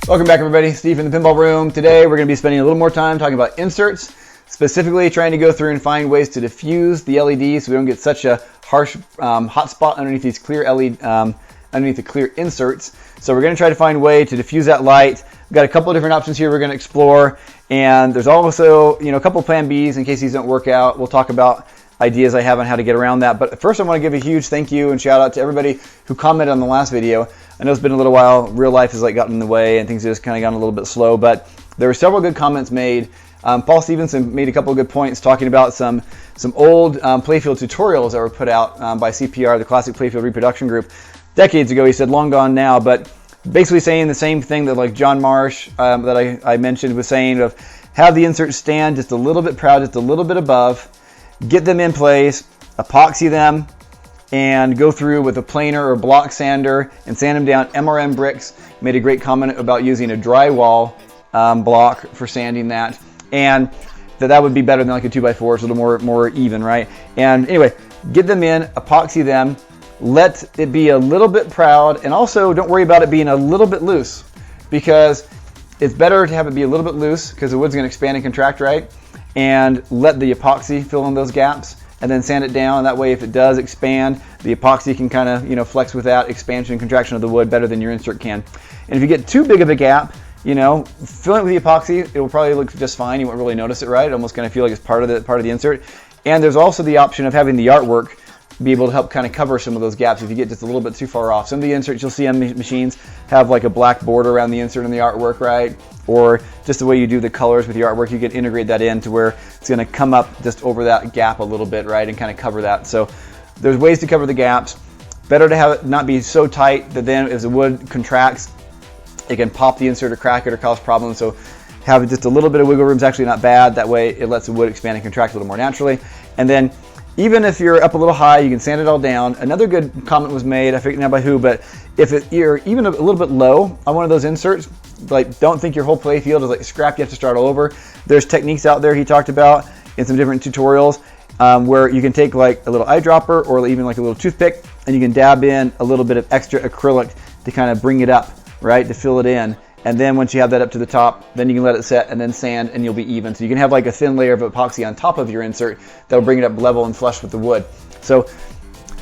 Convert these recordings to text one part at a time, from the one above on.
Welcome back, everybody. Steve in the pinball room. Today we're going to be spending a little more time talking about inserts, specifically trying to go through and find ways to diffuse the LEDs so we don't get such a harsh hot spot underneath these clear underneath the clear inserts. So we're going to try to find a way to diffuse that light. We've got a couple of different options here we're going to explore, and there's also a couple of plan Bs in case these don't work out. We'll talk about ideas I have on how to get around that. But first I want to give a huge thank you and shout out to everybody who commented on the last video. I know it's been a little while. Real life has gotten in the way and things have just kind of gotten a little bit slow, but there were several good comments made. Paul Stevenson made a couple of good points talking about some old playfield tutorials that were put out by CPR, the Classic Playfield Reproduction Group, decades ago. He said long gone now, but basically saying the same thing that like John Marsh that I mentioned was saying of have the insert stand just a little bit proud, just a little bit above, get them in place, epoxy them, and go through with a planer or block sander and sand them down. MRM Bricks made a great comment about using a drywall block for sanding that, and that would be better than like a 2x4, it's a little more even, right? And anyway, get them in, epoxy them, let it be a little bit proud, and also don't worry about it being a little bit loose, because it's better to have it be a little bit loose because the wood's going to expand and contract, right? And let the epoxy fill in those gaps and then sand it down. That way if it does expand, the epoxy can kind of flex with that expansion and contraction of the wood better than your insert can. And if you get too big of a gap, fill it with the epoxy, it will probably look just fine. You won't really notice it, right? It almost kind of feel like it's part of the insert. And there's also the option of having the artwork be able to help kind of cover some of those gaps if you get just a little bit too far off. Some of the inserts you'll see on machines have like a black border around the insert and the artwork, right? Or just the way you do the colors with your artwork, you can integrate that in to where it's going to come up just over that gap a little bit, right? And kind of cover that. So there's ways to cover the gaps. Better to have it not be so tight that then as the wood contracts, it can pop the insert or crack it or cause problems. So have just a little bit of wiggle room is actually not bad. That way it lets the wood expand and contract a little more naturally. And then even if you're up a little high, you can sand it all down. Another good comment was made, I forget now by who, but if you're even a little bit low on one of those inserts, like don't think your whole play field is like scrap, you have to start all over. There's techniques out there he talked about in some different tutorials where you can take like a little eyedropper or even like a little toothpick and you can dab in a little bit of extra acrylic to kind of bring it up, right, to fill it in. And then once you have that up to the top, then you can let it set and then sand and you'll be even. So you can have like a thin layer of epoxy on top of your insert that'll bring it up level and flush with the wood. So,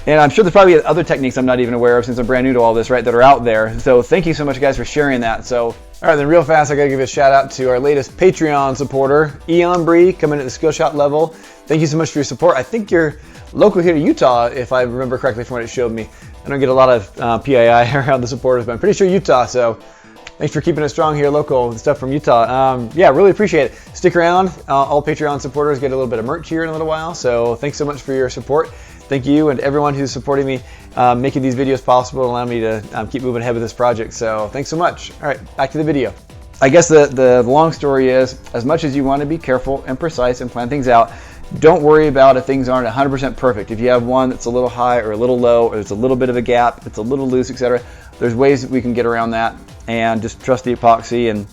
and I'm sure there's probably other techniques I'm not even aware of since I'm brand new to all this, right, that are out there. So thank you so much guys for sharing that. So, all right, then real fast, I gotta give a shout out to our latest Patreon supporter, Eon Bree, coming at the skill shot level. Thank you so much for your support. I think you're local here to Utah, if I remember correctly from what it showed me. I don't get a lot of PII around the supporters, but I'm pretty sure Utah, so thanks for keeping us strong here, local stuff from Utah. Yeah, really appreciate it. Stick around. All Patreon supporters get a little bit of merch here in a little while, so thanks so much for your support. Thank you and everyone who's supporting me, making these videos possible and allowing me to keep moving ahead with this project. So thanks so much. All right, back to the video. I guess the long story is, as much as you want to be careful and precise and plan things out, don't worry about if things aren't 100% perfect. If you have one that's a little high or a little low, or there's a little bit of a gap, it's a little loose, etc. There's ways that we can get around that and just trust the epoxy and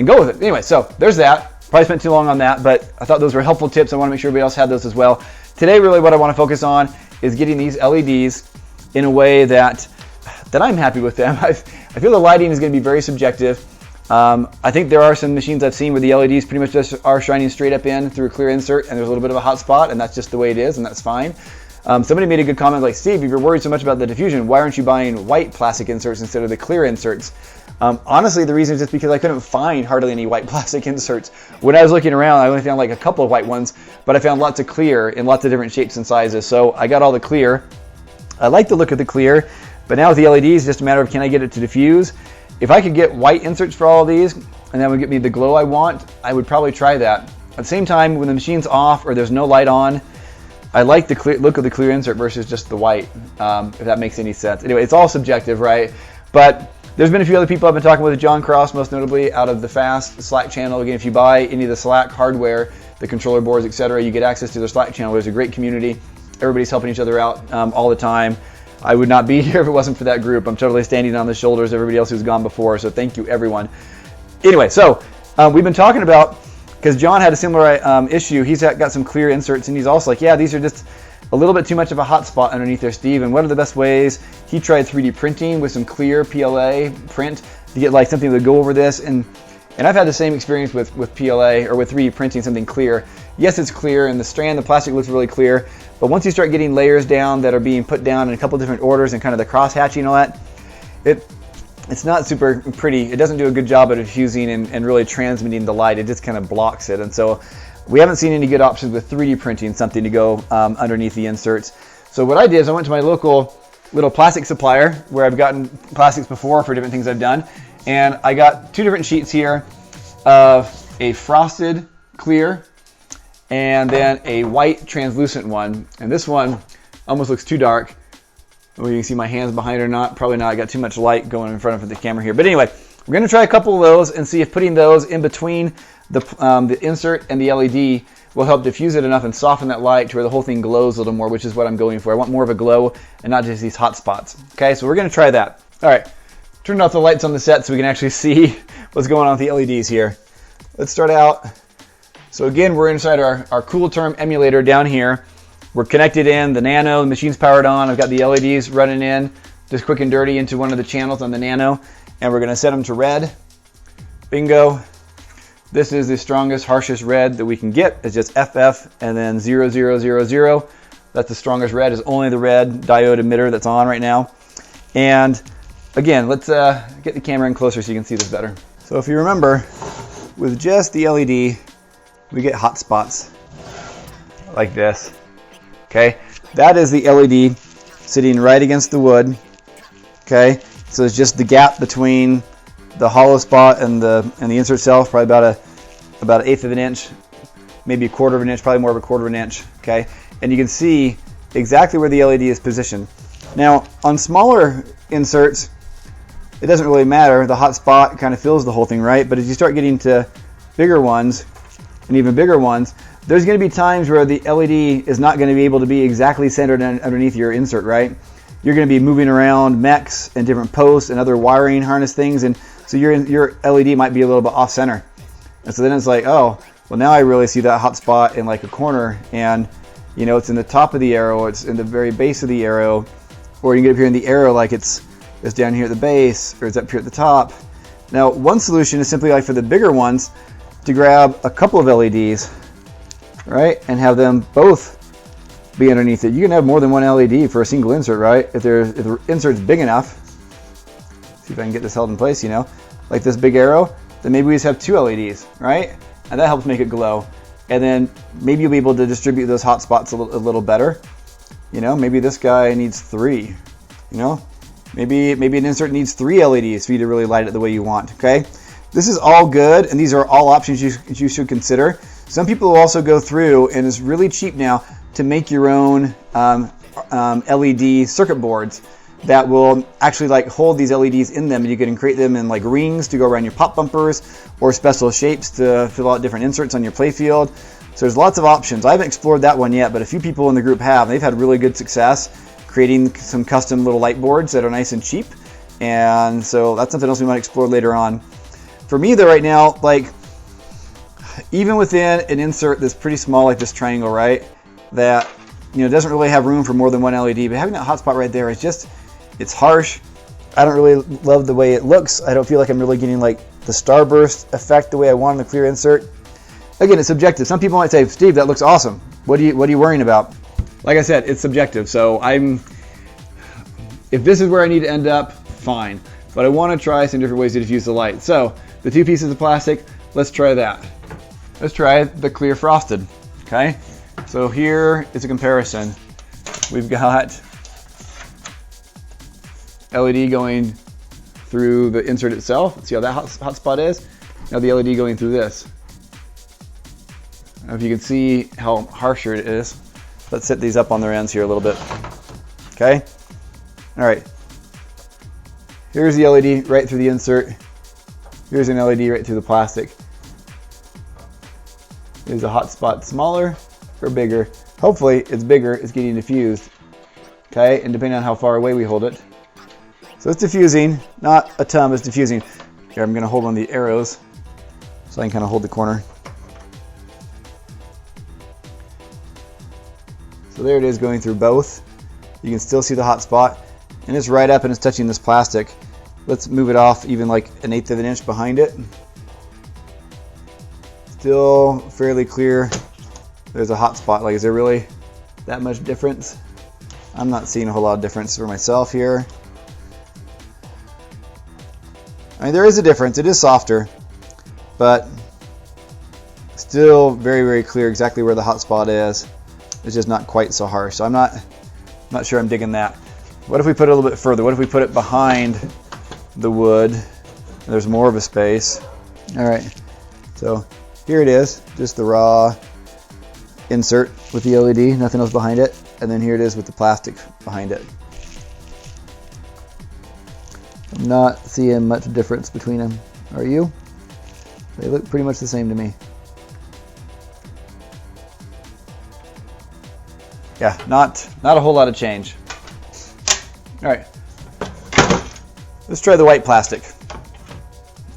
go with it. Anyway, so there's that. Probably spent too long on that, but I thought those were helpful tips. I want to make sure everybody else had those as well. Today, really what I want to focus on is getting these LEDs in a way that I'm happy with them. I feel the lighting is going to be very subjective. I think there are some machines I've seen where the LEDs pretty much just are shining straight up in through a clear insert and there's a little bit of a hot spot and that's just the way it is and that's fine. Somebody made a good comment like, Steve, if you're worried so much about the diffusion, why aren't you buying white plastic inserts instead of the clear inserts? Honestly, the reason is just because I couldn't find hardly any white plastic inserts. When I was looking around, I only found like a couple of white ones, but I found lots of clear in lots of different shapes and sizes. So I got all the clear. I like the look of the clear, but now with the LEDs, it's just a matter of can I get it to diffuse? If I could get white inserts for all of these, and that would get me the glow I want, I would probably try that. At the same time, when the machine's off or there's no light on, I like the clear look of the clear insert versus just the white, if that makes any sense. Anyway, it's all subjective, right? But there's been a few other people I've been talking with, John Cross, most notably out of the Fast Slack channel. Again, if you buy any of the Slack hardware, the controller boards, etc., you get access to their Slack channel. There's a great community. Everybody's helping each other out all the time. I would not be here if it wasn't for that group. I'm totally standing on the shoulders of everybody else who's gone before, so thank you, everyone. Anyway, so we've been talking about, because John had a similar issue, he's got some clear inserts, and he's also like, yeah, these are just a little bit too much of a hot spot underneath there, Steve, and what are the best ways? He tried 3D printing with some clear PLA print to get like something that would go over this. And I've had the same experience with PLA or with 3D printing something clear. Yes, it's clear, and the strand, the plastic looks really clear, but once you start getting layers down that are being put down in a couple different orders and kind of the cross hatching and all that, it's not super pretty. It doesn't do a good job at diffusing and really transmitting the light. It just kind of blocks it. And so we haven't seen any good options with 3D printing something to go underneath the inserts. So what I did is I went to my local little plastic supplier where I've gotten plastics before for different things I've done. And I got 2 different sheets here of a frosted clear and then a white translucent one. And this one almost looks too dark. Well, you can see my hands behind it or not. Probably not. I got too much light going in front of the camera here. But anyway, we're going to try a couple of those and see if putting those in between the insert and the LED will help diffuse it enough and soften that light to where the whole thing glows a little more, which is what I'm going for. I want more of a glow and not just these hot spots. Okay, so we're going to try that. All right, turn off the lights on the set so we can actually see what's going on with the LEDs here. Let's start out. So again, we're inside our Cool Term emulator down here. We're connected in, the Nano, the machine's powered on. I've got the LEDs running in, just quick and dirty into one of the channels on the Nano. And we're gonna set them to red. Bingo. This is the strongest, harshest red that we can get. It's just FF and then 0000. That's the strongest red, is only the red diode emitter that's on right now. And again, let's get the camera in closer so you can see this better. So if you remember, with just the LED, we get hot spots like this. Okay, that is the LED sitting right against the wood. Okay, so it's just the gap between the hollow spot and the insert itself, probably about an 1/8 of an inch, maybe 1/4 of an inch, probably more of a 1/4 of an inch. Okay, and you can see exactly where the LED is positioned. Now on smaller inserts, it doesn't really matter. The hot spot kind of fills the whole thing, right? But as you start getting to bigger ones and even bigger ones, there's going to be times where the LED is not going to be able to be exactly centered underneath your insert, right? You're going to be moving around mechs and different posts and other wiring harness things, and so your LED might be a little bit off center. And so then it's like, oh, well now I really see that hot spot in like a corner, and you know, it's in the top of the arrow, it's in the very base of the arrow, or you can get up here in the arrow like it's down here at the base, or it's up here at the top. Now, one solution is simply like for the bigger ones to grab a couple of LEDs, right, and have them both be underneath it. You can have more than one LED for a single insert, right? If the insert's big enough, see if I can get this held in place, you know, like this big arrow, then maybe we just have 2 LEDs, right? And that helps make it glow. And then maybe you'll be able to distribute those hot spots a little better. You know, maybe this guy needs 3, you know? Maybe an insert needs 3 LEDs for you to really light it the way you want, okay? This is all good, and these are all options you should consider. Some people will also go through, and it's really cheap now, to make your own LED circuit boards that will actually like hold these LEDs in them, and you can create them in like rings to go around your pop bumpers or special shapes to fill out different inserts on your playfield. So there's lots of options. I haven't explored that one yet, but a few people in the group have. They've had really good success creating some custom little light boards that are nice and cheap, and so that's something else we might explore later on. For me though, right now, like even within an insert that's pretty small like this triangle, right, that you know doesn't really have room for more than one LED, but having that hotspot right there is just, it's harsh. I don't really love the way it looks. I don't feel like I'm really getting like the starburst effect the way I want in the clear insert. Again, it's subjective. Some people might say, Steve, that looks awesome. What are you worrying about? Like I said, it's subjective. So if this is where I need to end up, fine. But I want to try some different ways to diffuse the light. So the 2 pieces of plastic, let's try that. Let's try the clear frosted, okay? So here is a comparison. We've got LED going through the insert itself. Let's see how that hot spot is. Now the LED going through this. Now if you can see how harsher it is. Let's set these up on their ends here a little bit. Okay? All right. Here's the LED right through the insert. Here's an LED right through the plastic. Is a hot spot smaller or bigger? Hopefully it's bigger, it's getting diffused. Okay, and depending on how far away we hold it. So it's diffusing, not a ton, it's diffusing. Here, I'm gonna hold on the arrows so I can kind of hold the corner. So there it is going through both. You can still see the hot spot, and it's right up and it's touching this plastic. Let's move it off even like 1/8 of an inch behind it. Still fairly clear. There's a hot spot. Like, is there really that much difference? I'm not seeing a whole lot of difference for myself here. I mean, there is a difference. It is softer, but still very, very clear exactly where the hot spot is. It's just not quite so harsh. So I'm not sure I'm digging that. What if we put it a little bit further? What if we put it behind the wood? There's more of a space. All right, so here it is, just the raw insert with the LED, nothing else behind it. And then here it is with the plastic behind it. I'm not seeing much difference between them. Are you? They look pretty much the same to me. Yeah, not a whole lot of change. All right, let's try the white plastic.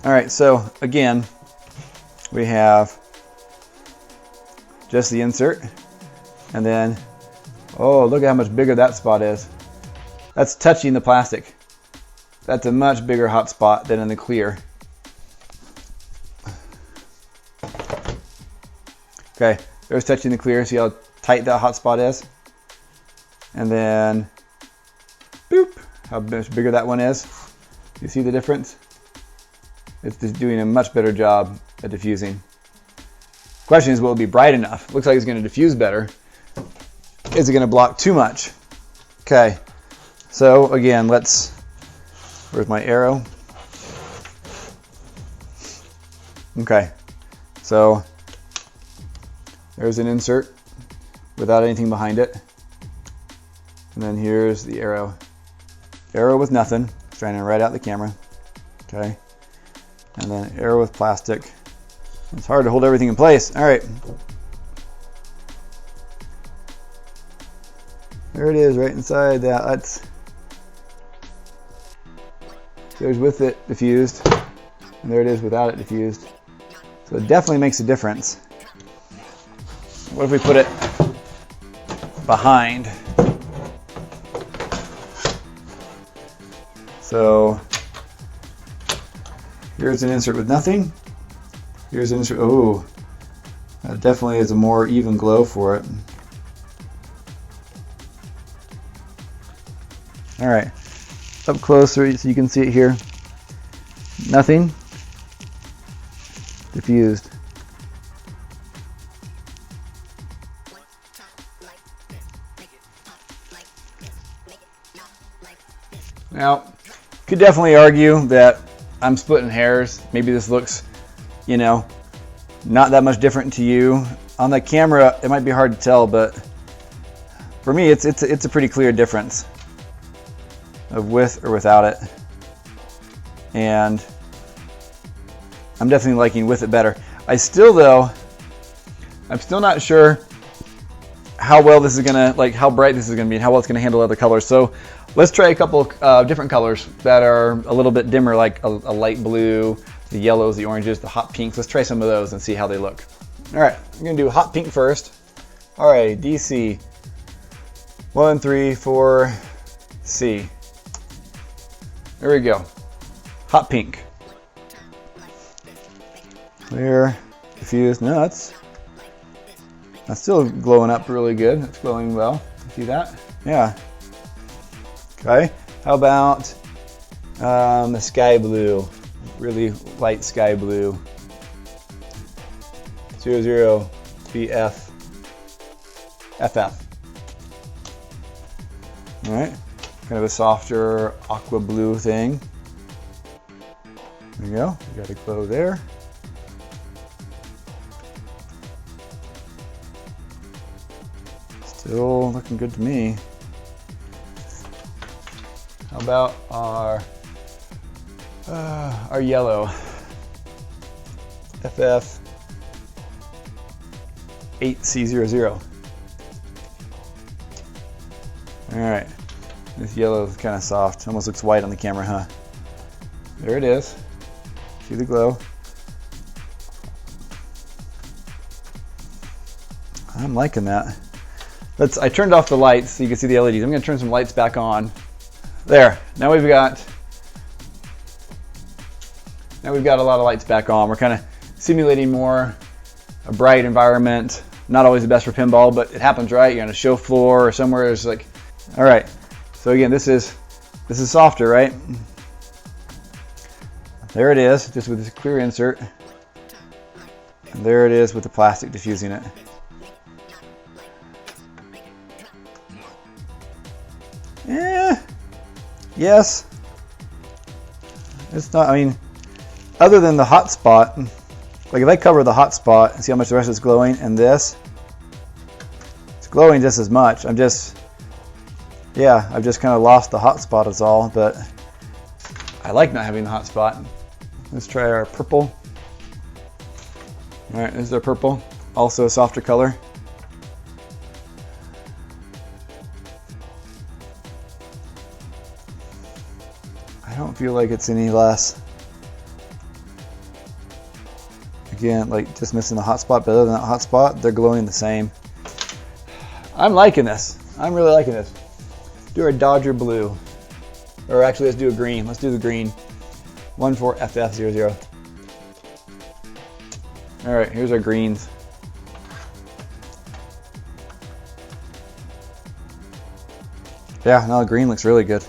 All right, so again, we have just the insert, and then, oh, look at how much bigger that spot is. That's touching the plastic. That's a much bigger hot spot than in the clear. Okay, there's touching the clear. See how tight that hot spot is? And then, boop, how much bigger that one is. You see the difference? It's just doing a much better job at diffusing. Question is, will it be bright enough? Looks like it's going to diffuse better. Is it going to block too much? Okay, so again, where's my arrow? Okay, so there's an insert without anything behind it. And then here's the arrow. Arrow with nothing, trying to right out the camera. Okay, and then arrow with plastic. It's hard to hold everything in place. All right. There it is, right inside that. There's with it diffused, and there it is without it diffused. So it definitely makes a difference. What if we put it behind? So here's an insert with nothing. Here's an insert. Oh, that definitely is a more even glow for it. All right, up closer so you can see it here. Nothing. Diffused. Now, could definitely argue that I'm splitting hairs. Maybe this looks, you know, not that much different to you. On the camera, it might be hard to tell, but for me, it's a pretty clear difference of with or without it. And I'm definitely liking with it better. I'm still not sure how well this is gonna, like how bright this is gonna be and how well it's gonna handle other colors. So let's try a couple different colors that are a little bit dimmer, like a light blue, the yellows, the oranges, the hot pinks. Let's try some of those and see how they look. All right, I'm gonna do hot pink first. All right, DC 1, 3, 4, C. There we go. Hot pink. Clear, diffused. No, that's still glowing up really good. It's glowing well. You see that? Yeah. Okay. How about the sky blue? Really light sky blue. 00 BF FF. All right. Kind of a softer aqua blue thing. There you go. You got a glow there. Still looking good to me. How about our yellow? FF 8C00. All right, this yellow is kind of soft. Almost looks white on the camera, huh? There it is. See the glow. I'm liking that. I turned off the lights so you can see the LEDs. I'm going to turn some lights back on. There. Now we've got Now we've got a lot of lights back on. We're kind of simulating more a bright environment. Not always the best for pinball, but it happens, right? You're on a show floor or somewhere. It's like, all right. So again, this is softer, right? There it is, just with this clear insert. And there it is with the plastic diffusing it. Yeah. Yes. It's not, I mean, other than the hot spot, like if I cover the hot spot and see how much the rest is glowing, and this, it's glowing just as much. I've just kind of lost the hot spot is all, but I like not having the hot spot. Let's try our purple. All right, this is our purple, also a softer color. I don't feel like it's any less. Again, like just missing the hot spot, but other than that hot spot, they're glowing the same. I'm liking this. I'm really liking this. Do our Dodger blue. Or actually, let's do a green. Let's do the green. 14FF00. All right, here's our greens. Yeah, no, the green looks really good.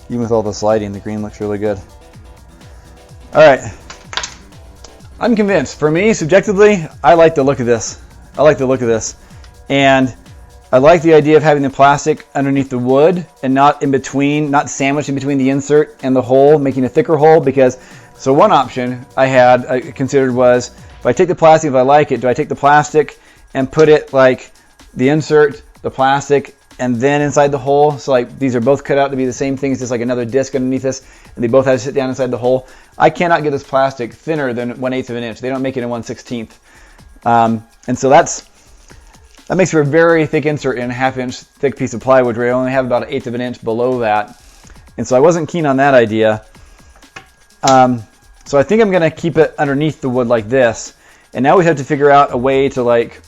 Even with all the sliding, the green looks really good. All right. I'm convinced. For me, subjectively, I like the look of this. I like the look of this. And I like the idea of having the plastic underneath the wood and not in between, not sandwiched in between the insert and the hole, making a thicker hole. Because, so one option I considered was, if I take the plastic, if I like it, do I take the plastic and put it like the insert, the plastic, and then inside the hole? So like these are both cut out to be the same thing. It's just like another disc underneath this, and they both have to sit down inside the hole. I cannot get this plastic thinner than 1/8 of an inch. They don't make it in 1/16. And so that makes for a very thick insert in a 1/2 inch thick piece of plywood, where I only have about 1/8 of an inch below that. And so I wasn't keen on that idea. So I think I'm gonna keep it underneath the wood like this. And now we have to figure out a way to like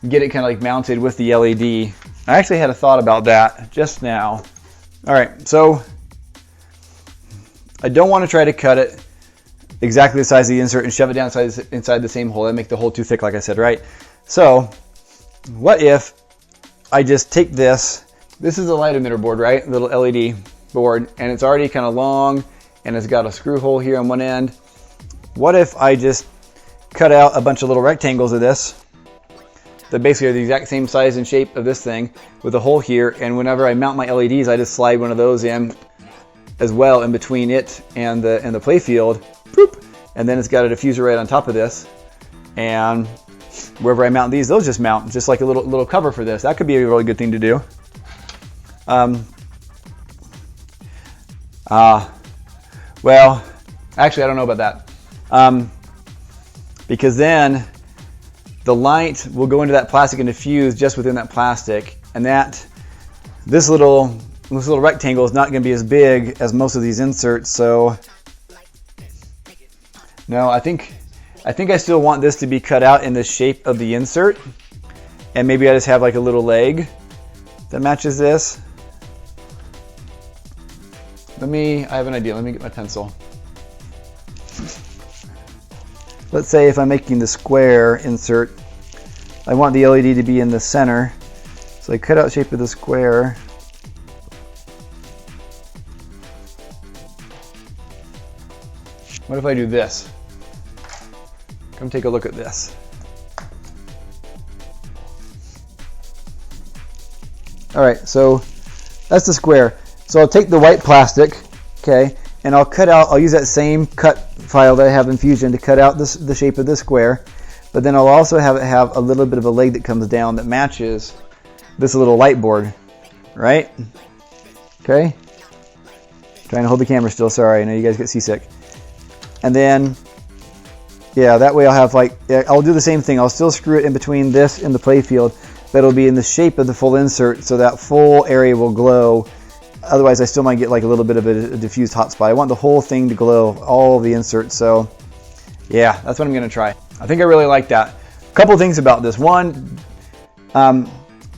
get it kind of like mounted with the LED. I actually had a thought about that just now. All right, so I don't want to try to cut it exactly the size of the insert and shove it down inside the same hole. That'd make the hole too thick, like I said, right? So what if I just take this? This is a light emitter board, right? A little LED board, and it's already kind of long, and it's got a screw hole here on one end. What if I just cut out a bunch of little rectangles of this that basically are the exact same size and shape of this thing with a hole here, and whenever I mount my LEDs, I just slide one of those in as well in between it and the play field, boop, and then it's got a diffuser right on top of this, and wherever I mount these, those just mount just like a little cover for this. That could be a really good thing to do. Well, actually I don't know about that, because then the light will go into that plastic and diffuse just within that plastic, and this little rectangle is not going to be as big as most of these inserts. So no, I think I still want this to be cut out in the shape of the insert, and maybe I just have like a little leg that matches this. I have an idea. Let me get my pencil. Let's say if I'm making the square insert, I want the LED to be in the center. So I cut out the shape of the square. What if I do this? Come take a look at this. All right, so that's the square. So I'll take the white plastic, okay, and I'll use that same cut file that I have in Fusion to cut out the shape of this square, but then I'll also have it have a little bit of a leg that comes down that matches this little light board, right? Okay. Trying to hold the camera still, sorry, I know you guys get seasick. And then, yeah, that way I'll have I'll do the same thing. I'll still screw it in between this and the playfield, but it'll be in the shape of the full insert, so that full area will glow. Otherwise, I still might get like a little bit of a diffused hot spot. I want the whole thing to glow, all of the inserts. So yeah, that's what I'm gonna try. I think I really like that. A couple things about this. One,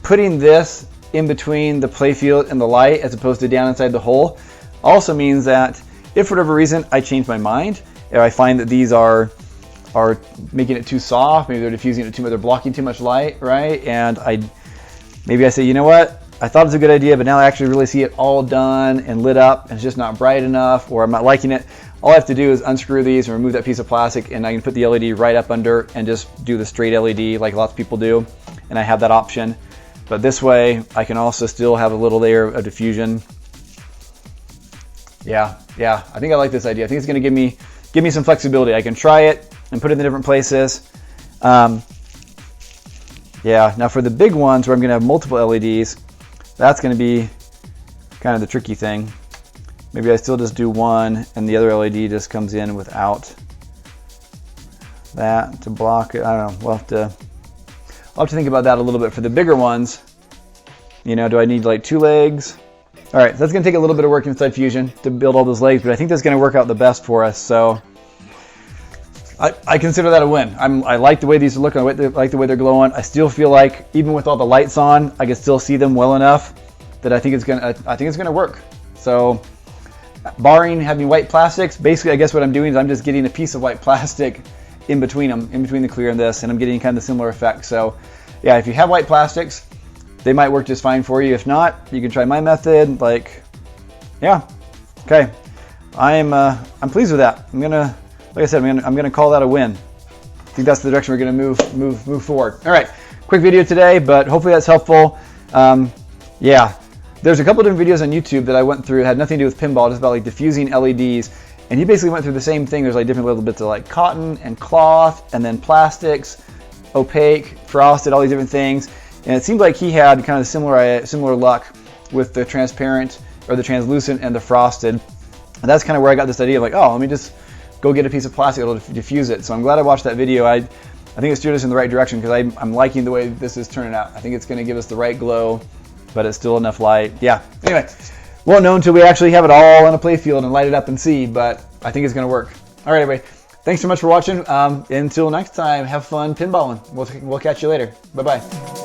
putting this in between the playfield and the light as opposed to down inside the hole also means that if for whatever reason I change my mind if I find that these are making it too soft, maybe they're diffusing it too much, they're blocking too much light, right? And maybe I say, you know what? I thought it was a good idea, but now I actually really see it all done and lit up, and it's just not bright enough, or I'm not liking it. All I have to do is unscrew these and remove that piece of plastic, and I can put the LED right up under and just do the straight LED like lots of people do, and I have that option. But this way, I can also still have a little layer of diffusion. Yeah, I think I like this idea. I think it's going to give me some flexibility. I can try it and put it in the different places. Yeah, now for the big ones where I'm going to have multiple LEDs, that's going to be kind of the tricky thing. Maybe I still just do one and the other LED just comes in without that to block it. I don't know. I'll have to think about that a little bit. For the bigger ones, you know, do I need like 2 legs? All right, so that's going to take a little bit of work inside Fusion to build all those legs, but I think that's going to work out the best for us. So I consider that a win. I like the way these are looking. I like the way they're glowing. I still feel like even with all the lights on, I can still see them well enough that I think it's gonna work. So, barring having white plastics, basically I guess what I'm doing is I'm just getting a piece of white plastic in between them, in between the clear and this, and I'm getting kind of the similar effect. So, yeah, if you have white plastics, they might work just fine for you. If not, you can try my method. Like, yeah, okay. I'm pleased with that. Like I said, I'm gonna call that a win. I think that's the direction we're gonna move forward. All right, quick video today, but hopefully that's helpful. Yeah, there's a couple different videos on YouTube that I went through. It had nothing to do with pinball, just about like diffusing LEDs, and he basically went through the same thing. There's like different little bits of like cotton and cloth, and then plastics, opaque, frosted, all these different things. And it seemed like he had kind of similar luck with the transparent or the translucent and the frosted. And that's kind of where I got this idea of like, oh, let me just go get a piece of plastic that'll diffuse it. So I'm glad I watched that video. I think it steered us in the right direction because I'm liking the way this is turning out. I think it's going to give us the right glow, but it's still enough light. Yeah. Anyway, won't know until we actually have it all on a play field and light it up and see, but I think it's going to work. All right, everybody. Thanks so much for watching. Until next time, have fun pinballing. We'll catch you later. Bye-bye.